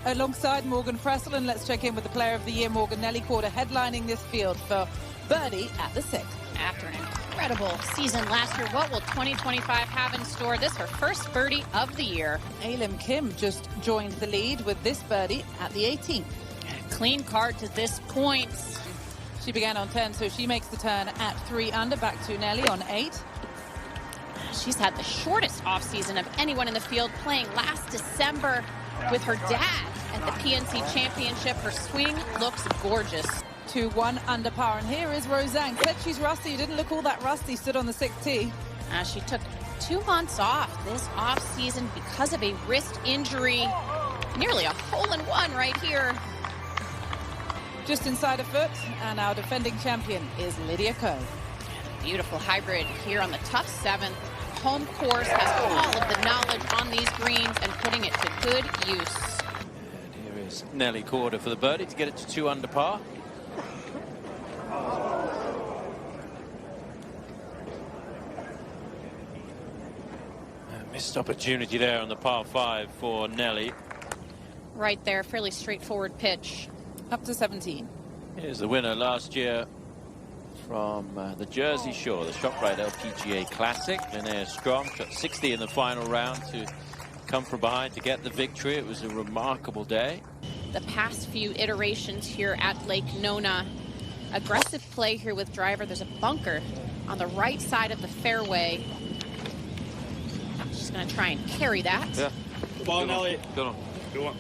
Alongside Morgan Pressel, and let's check in with the Player of the Year, Morgan. Nelly Korda headlining this field for birdie at the 6th. After an incredible season last year, what will 2025 have in store? This her first birdie of the year. Alim Kim just joined the lead with this birdie at the 18th. Clean card to this point. She began on 10, so she makes the turn at 3 under. Back to Nelly on 8. She's had the shortest offseason of anyone in the field, playing last December with her dad at the PNC Championship. Her swing looks gorgeous. 2-1 under par, and here is Roseanne. Said she's rusty, didn't look all that rusty, stood on the 6th tee. She took 2 months off this offseason because of a wrist injury. Nearly a hole-in-one right here. Just inside a foot, and our defending champion is Lydia Ko. Beautiful hybrid here on the tough 7th. Home course has all of the knowledge on these greens and putting it to good use. And here is Nelly Korda for the birdie to get it to 2 under par. Missed opportunity there on the par 5 for Nelly. Right there, fairly straightforward pitch. Up to 17. Here's the winner last year from the Jersey Shore, the ShopRite LPGA Classic. Linnea Strom shot 60 in the final round to come from behind to get the victory. It was a remarkable day. The past few iterations here at Lake Nona. Aggressive play here with driver. There's a bunker on the right side of the fairway. She's going to try and carry that. Yeah. Good ball, Nelly. Good on. Good one.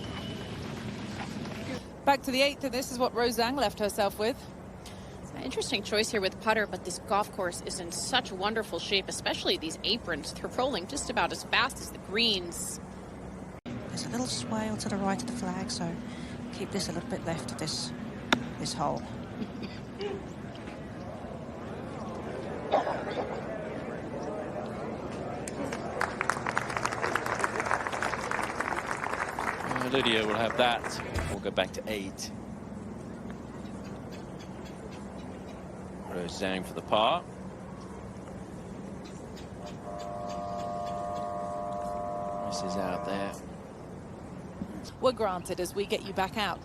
Back to the 8th, and this is what Roseanne left herself with. It's an interesting choice here with putter, but this golf course is in such wonderful shape, especially these aprons. They're rolling just about as fast as the greens. There's a little swale to the right of the flag, so keep this a little bit left of this hole. Lydia will have that. We'll go back to 8. Roseanne for the par. This is out there. We're granted as we get you back out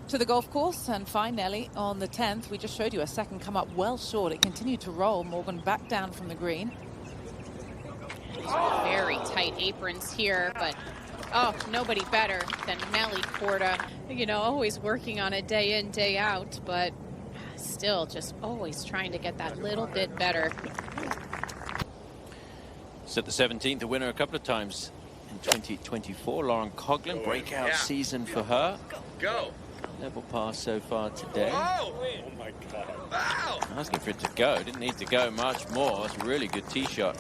to the golf course and find Nelly on the 10th. We just showed you a second come up well short. It continued to roll. Morgan back down from the green. Very tight aprons here, but oh, nobody better than Nelly Korda. You know, always working on it day in, day out, but still just always trying to get that little bit better. Set the 17th, a winner a couple of times in 2024. Lauren Coughlin, breakout season for her. Go. Level pass so far today. Oh my God. Wow. Asking for it to go. Didn't need to go much more. It's a really good tee shot.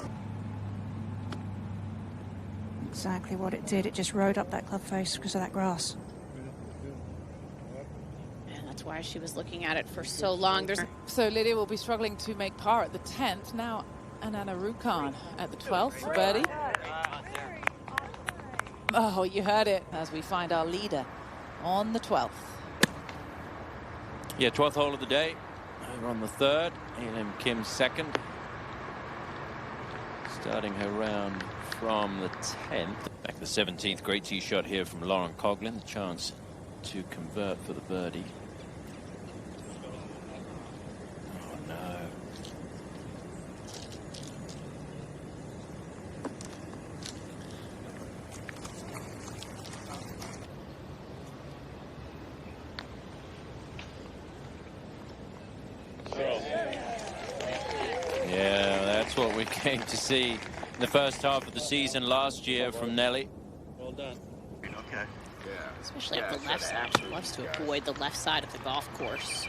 Exactly what it did. It just rode up that club face because of that grass. And that's why she was looking at it for so long. So Lydia will be struggling to make par at the 10th. Now Anana Rukhan at the 12th for birdie. Oh, you heard it as we find our leader on the 12th. Yeah, 12th hole of the day. Over on the 3rd. Alim Kim 2nd. Starting her round from the 10th. Back to the 17th. Great tee shot here from Lauren Coughlin. The chance to convert for the birdie. Oh no. Yeah, that's what we came to see in the first half of the season last year from Nelly. Well done. Okay. Yeah. Especially up the left side. She loves to avoid the left side of the golf course.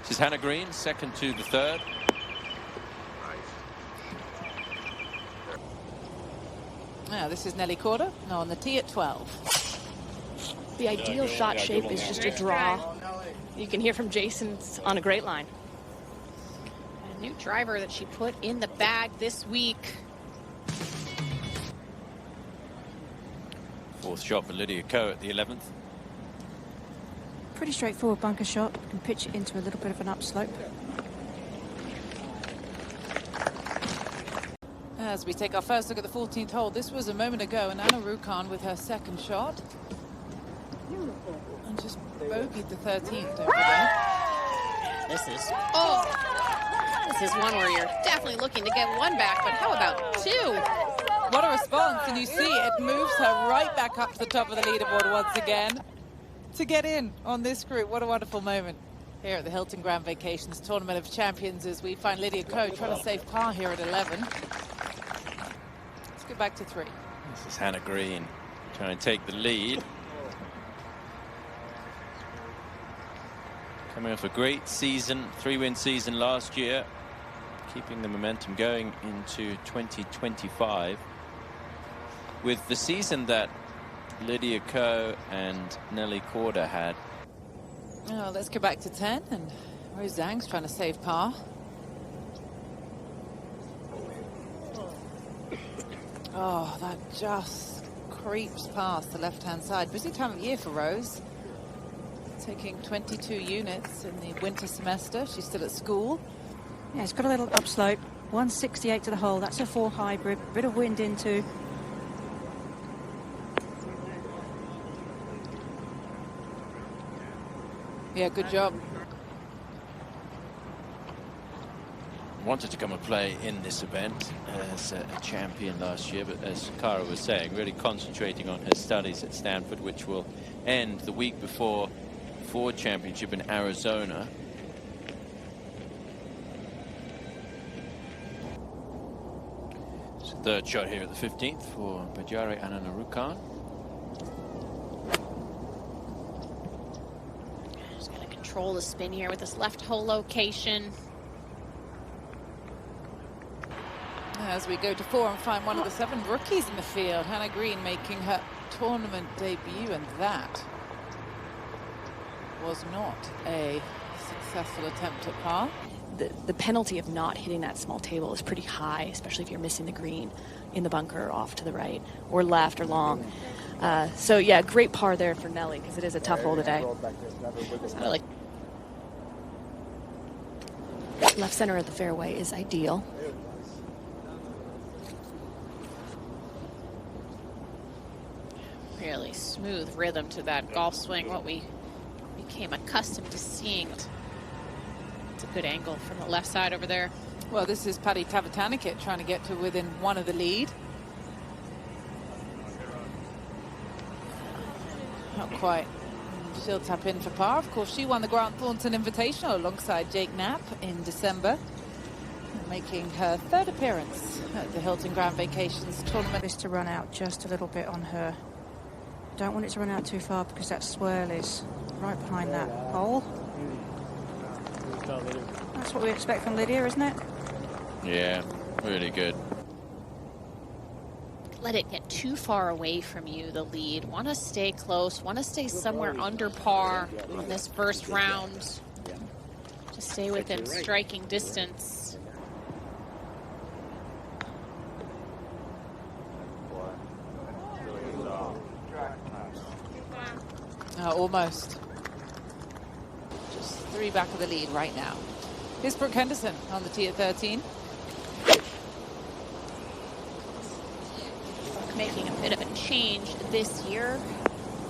This is Hannah Green, 2nd to the 3rd. Now this is Nelly Korda on the tee at 12. The ideal shot shape is just a draw. You can hear from Jason, it's on a great line. A new driver that she put in the bag this week. 4th shot for Lydia Ko at the 11th. Pretty straightforward bunker shot. You can pitch it into a little bit of an upslope. As we take our first look at the 14th hole, this was a moment ago, and Anna Rukhan with her second shot. And just bogeyed the 13th over there. This is one where you're definitely looking to get one back, but how about two? What a response, and you see it moves her right back up to the top of the leaderboard once again to get in on this group. What a wonderful moment here at the Hilton Grand Vacations Tournament of Champions as we find Lydia Ko trying to save par here at 11. Let's go back to 3. This is Hannah Green trying to take the lead. Coming off a great season, 3-win season last year, keeping the momentum going into 2025. With the season that Lydia Ko and Nelly Korda had. Oh, let's go back to 10, and Rose Zhang's trying to save par. Oh, that just creeps past the left-hand side. Busy time of year for Rose. Taking 22 units in the winter semester. She's still at school. Yeah, it's got a little upslope. 168 to the hole. That's a 4 hybrid. Bit of wind into. Yeah, good job. Wanted to come and play in this event as a champion last year, but as Cara was saying, really concentrating on her studies at Stanford, which will end the week before Ford Championship in Arizona. So third shot here at the 15th for Bajari Ananarukan. Just going to control the spin here with this left hole location. As we go to 4 and find one of the 7 rookies in the field, Hannah Green making her tournament debut, and that was not a successful attempt at par. The penalty of not hitting that small table is pretty high, especially if you're missing the green in the bunker off to the right or left or long. So yeah, great par there for Nelly because it is a tough hole today. So like Left center of the fairway is ideal. really smooth rhythm to that golf swing, what we became accustomed to seeing. It's a good angle from the left side over there. Well, this is Paddy Tavatanikit trying to get to within 1 of the lead. Not quite. She'll tap in for par. Of course, she won the Grant Thornton Invitational alongside Jake Knapp in December, making her 3rd appearance at the Hilton Grand Vacations tournament. This to run out just a little bit on her. Don't want it to run out too far because that swirl is right behind that hole. That's what we expect from Lydia, isn't it? Yeah, really good. Let it get too far away from you, the lead. Want to stay close, want to stay somewhere under par in this first round. Just stay within striking distance. Almost. Just 3 back of the lead right now. Here's Brooke Henderson on the tee at 13. Making a bit of a change this year.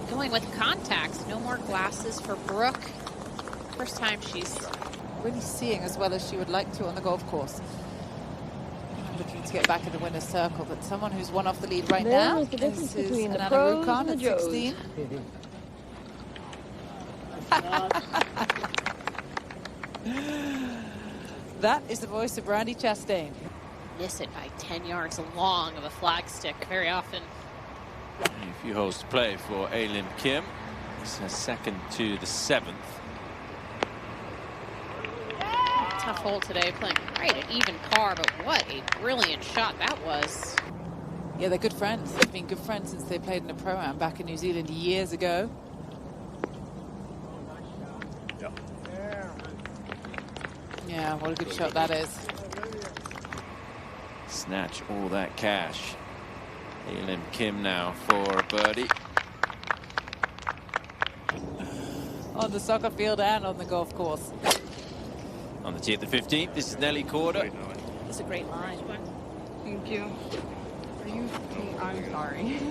Going with contacts. No more glasses for Brooke. First time she's really seeing as well as she would like to on the golf course. Looking to get back in the winner's circle, but someone who's one off the lead right now is Ananarukan at 16. That is the voice of Brandy Chastain. Miss it by 10 yards long of a flagstick very often. A few holes to play for Alim Kim. It's her 2nd to the 7th. Tough hole today, playing right at even par, but what a brilliant shot that was. Yeah, they're good friends. They've been good friends since they played in a pro-am back in New Zealand years ago. Yeah, what a good shot that is. Snatch all that cash. Alim Kim now for a birdie. On the soccer field and on the golf course. On the tee at the 15th, this is Nelly Korda. It's a great line. Thank you. Are you? I'm sorry.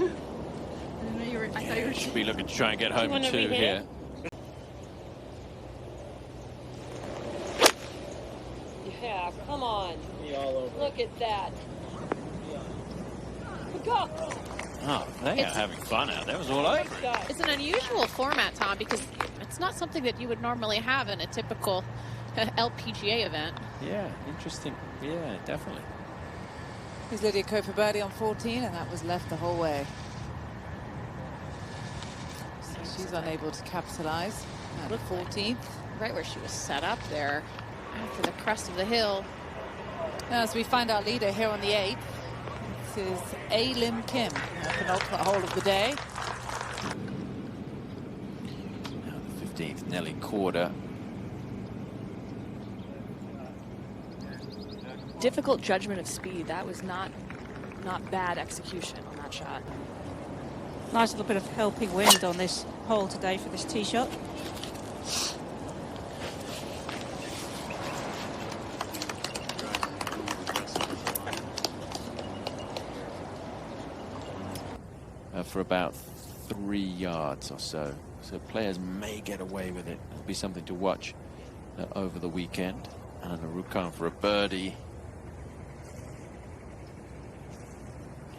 I thought you were. Should be looking to try and get home in 2 here. Yeah, come on. Me all over. Look at that. Go. Oh, they are having fun out there. It was all over. It's an unusual format, Tom, because it's not something that you would normally have in a typical LPGA event. Yeah, interesting. Yeah, definitely. Here's Lydia Ko for birdie on 14, and that was left the whole way. So she's unable to capitalize at the 14th. Right where she was set up there after the crest of the hill. As we find our leader here on the 8th, this is A. Lim Kim, our penultimate hole of the day. Now the 15th, Nelly Korda. Difficult judgment of speed. That was not bad execution on that shot. Nice little bit of helping wind on this hole today for this tee shot. For about 3 yards or so. So players may get away with it. It'll be something to watch over the weekend. And Rukhan for a birdie.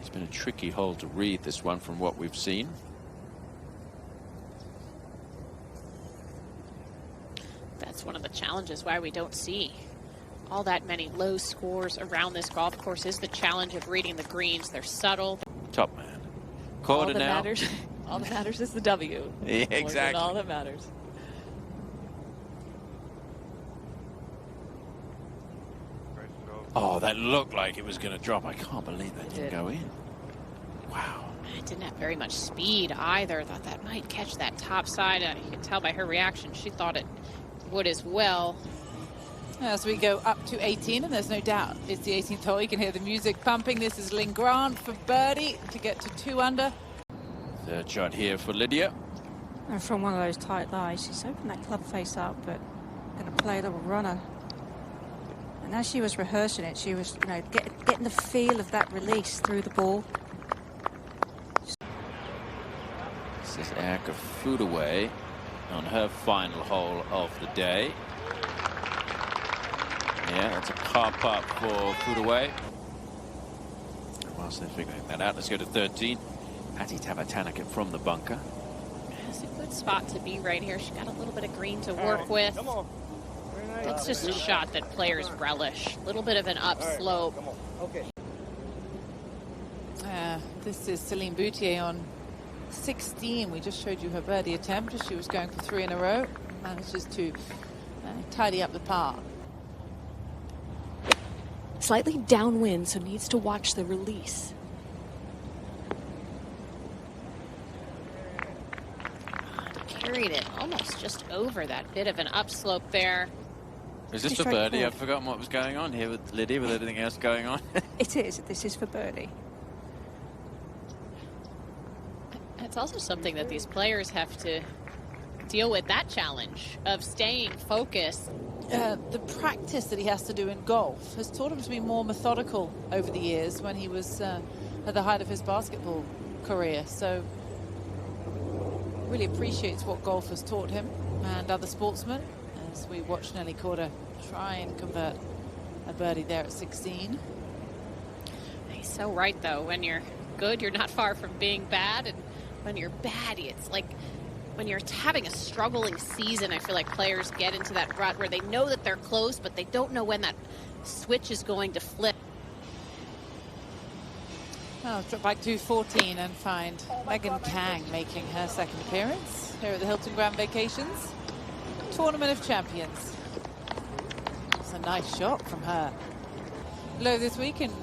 It's been a tricky hole to read, this one, from what we've seen. That's one of the challenges why we don't see all that many low scores around this golf course is the challenge of reading the greens. They're subtle. Top man. All Korda that now. matters. All that matters is the W. Yeah, exactly. All that matters. Oh, that looked like it was going to drop. I can't believe that didn't go in. Wow. It didn't have very much speed either. Thought that might catch that top side. You can tell by her reaction. She thought it would as well. As we go up to 18, and there's no doubt it's the 18th hole. You can hear the music pumping. This is Lynn Grant for birdie to get to 2 under. Third shot here for Lydia. And from one of those tight lies, she's opened that club face up, but going to play a little runner. And as she was rehearsing it, she was, you know, getting the feel of that release through the ball. This is Erica Foodaway on her final hole of the day. Yeah, that's a car putt for Foodaway. Whilst they're figuring that out, let's go to 13. Hattie Tavatanaka from the bunker. It's a good spot to be right here. She's got a little bit of green to work with. It's just a shot that players relish. A little bit of an upslope. Okay. This is Celine Boutier on 16. We just showed you her birdie attempt as she was going for 3 in a row. Manages to tidy up the par. Slightly downwind, so needs to watch the release. Carried it almost just over that bit of an upslope there. Is this for birdie? I've forgotten what was going on here with Lydia, with everything else going on. It is. This is for birdie. It's also something that these players have to deal with, that challenge of staying focused. The practice that he has to do in golf has taught him to be more methodical over the years when he was at the height of his basketball career. So really appreciates what golf has taught him and other sportsmen as we watch Nelly Korda try and convert a birdie there at 16. He's so right, though. When you're good, you're not far from being bad. And when you're bad, it's like when you're having a struggling season, I feel like players get into that rut where they know that they're close, but they don't know when that switch is going to flip. I'll drop back to 14 and find Megan Kang making her second appearance here at the Hilton Grand Vacations Tournament of Champions. It's a nice shot from her. Low this week, and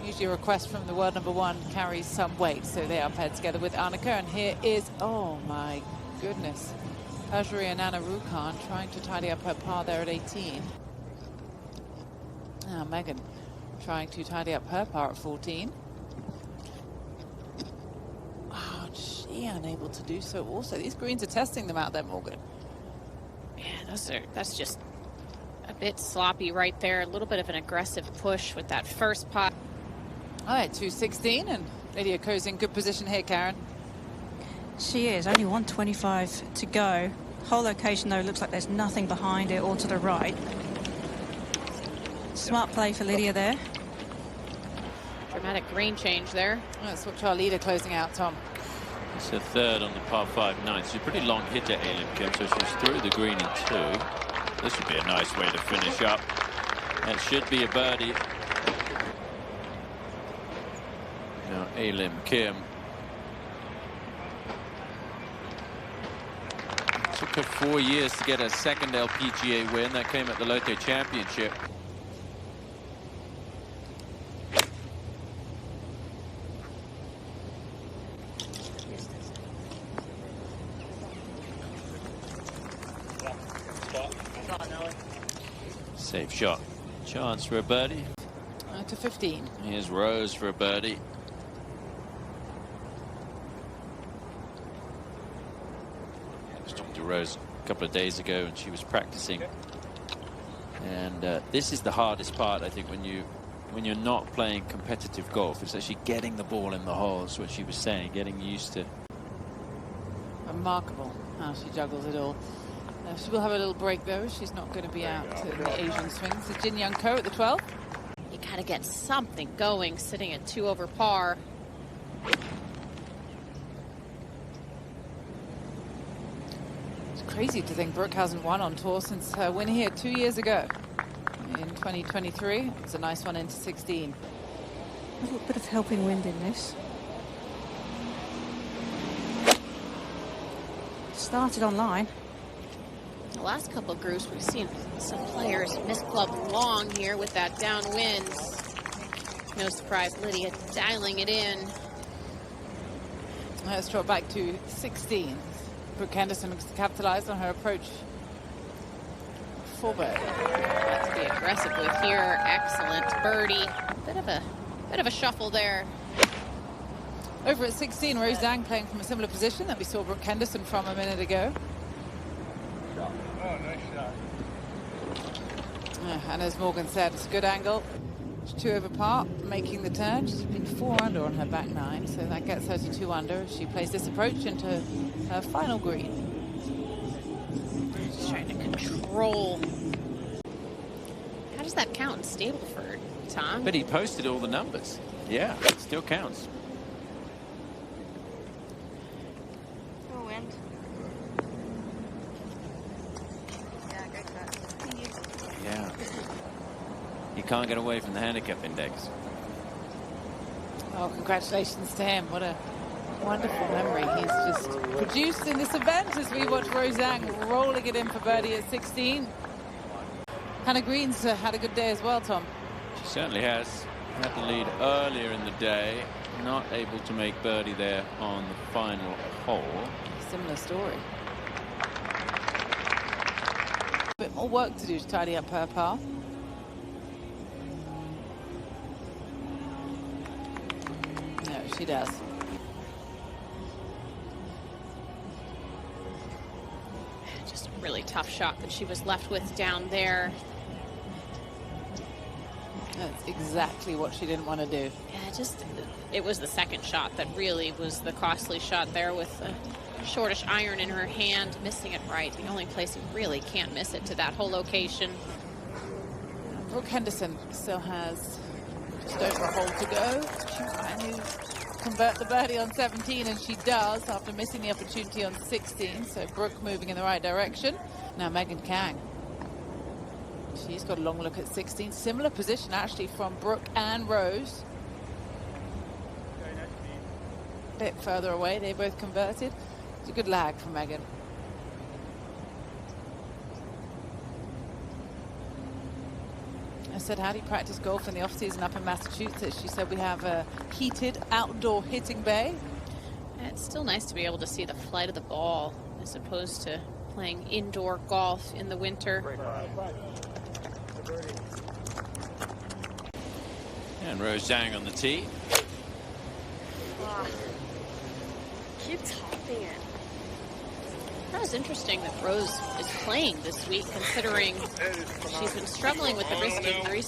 usually a request from the world number 1 carries some weight, so they are paired together with Annika. And here is, oh my goodness, Pajari and Anna Rukhan trying to tidy up her par there at 18. Now Megan trying to tidy up her par at 14. Oh, she unable to do so also. These greens are testing them out there, Morgan. Yeah, that's just a bit sloppy right there. A little bit of an aggressive push with that first putt. All right, 216, and Lydia Ko's in good position here, Karen. She is. Only 125 to go. Whole location, though, looks like there's nothing behind it or to the right. Smart play for Lydia there. Dramatic green change there. Let's watch our leader closing out, Tom. It's a third on the par 5 9. She's a pretty long hitter, Aileen Kim, so she's through the green in 2. This would be a nice way to finish up. That should be a birdie. Now, Aileen Kim. Took her 4 years to get her second LPGA win. That came at the Lotte Championship. Safe shot. Chance for a birdie. To 15. Here's Rose for a birdie. I was talking to Rose a couple of days ago and she was practicing. And this is the hardest part, I think, when you're not playing competitive golf. It's actually getting the ball in the holes, what she was saying, getting used to. Remarkable how she juggles it all. She will have a little break, though. She's not going to be out in the Asian swings. So Jin Young Ko at the 12th. You gotta get something going, sitting at 2 over par. It's crazy to think Brooke hasn't won on tour since her win here 2 years ago. In 2023, it's a nice one into 16. A little bit of helping wind in this. Started on line. The last couple of groups, we've seen some players miss club long here with that downwind. No surprise, Lydia dialing it in. Let's drop back to 16. Brooke Henderson looks to capitalize on her approach for birdie. To be aggressive with here. Excellent birdie. Bit of a shuffle there. Over at 16, Rose Zhang playing from a similar position that we saw Brooke Henderson from a minute ago. Oh, nice shot. And as Morgan said, it's a good angle. She's 2 over par, making the turn. She's been 4 under on her back 9, so that gets her to 2 under. She plays this approach into her final green. She's trying to control. How does that count in Stableford, Tom? But he posted all the numbers. Yeah, it still counts. Wind. Yeah. You can't get away from the handicap index. Oh, congratulations to him. What a wonderful memory he's just produced in this event as we watch Rose Zhang rolling it in for birdie at 16. Hannah Green's had a good day as well, Tom. She certainly has. Had the lead earlier in the day. Not able to make birdie there on the final hole. Similar story. A bit more work to do to tidy up her par. No, she does. Just a really tough shot that she was left with down there. That's exactly what she didn't want to do. Yeah, it was the second shot that really was the costly shot there with a shortish iron in her hand, missing it right. The only place you really can't miss it to that whole location. Brooke Henderson still has just over a hole to go. Can you convert the birdie on 17? And she does after missing the opportunity on 16. So Brooke moving in the right direction. Now Megan Kang. She's got a long look at 16. Similar position actually from Brooke and Rose. A bit further away. They both converted. It's a good lag for Megan. I said, how do you practice golf in the off-season up in Massachusetts? She said, we have a heated outdoor hitting bay. And it's still nice to be able to see the flight of the ball as opposed to playing indoor golf in the winter. And Rose Zhang on the tee. Wow. Keep topping it. That was interesting that Rose is playing this week, considering she's been struggling with the wrist injury.